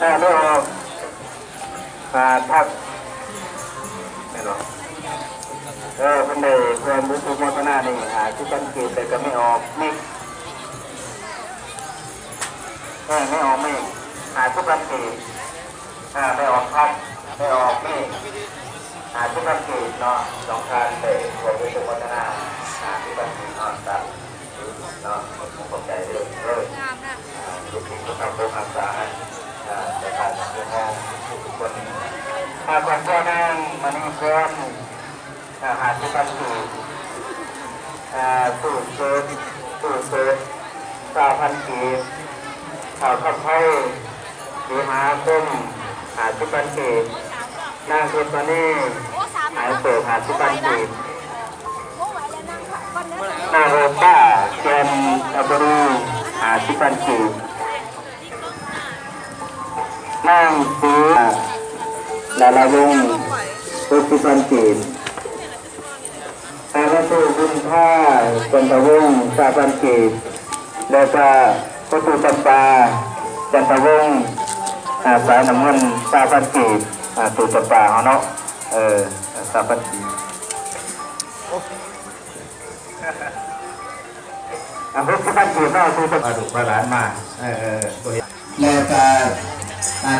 ไม่ออกทักไม่หรอกคนใดเพื่อนบุตรโมทนานี่ที่กันกีแต่ก็ไม่ออกไม่ออกไม่ทุกกันกีไม่ออกทักไม่ออกไม่ทุกกันกีเนาะสองการแต่ของบุตรโมทนาที่กันกีนอนตัดเนาะผมเข้าใจเลยลูกพี่ก็ทำตัวอาสาในการทำงานทุกคนก่อนพ่อนั่งมันนี่เพื่อนหาที่กันกีสูตรเซิร์ฟ3,000 กีบข่าวขับไพ่สีหาส้ม50,000 กีบนางสุดตอนนี้เสิร์ฟ50,000 กีบนาโรป้าแกนอับรู50,000 กีบนางซื้อลาลาวง60,000 กีบพระตูบุญท่าจันทวงศ์3,000 กีบแล้วก็พระตูจำปาจันทวงศ์สายน้ำเงิน3,000 กีบตูจำปาเขาเนาะ3,000 กีบ60,000 กีบเนาะตูจำปาถูกประหลานมาแล้วก็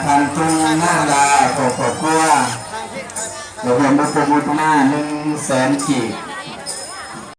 ทางจุงหน้าดาขอบครัวเราเห็นบุตรมุทนา100,000 กีบ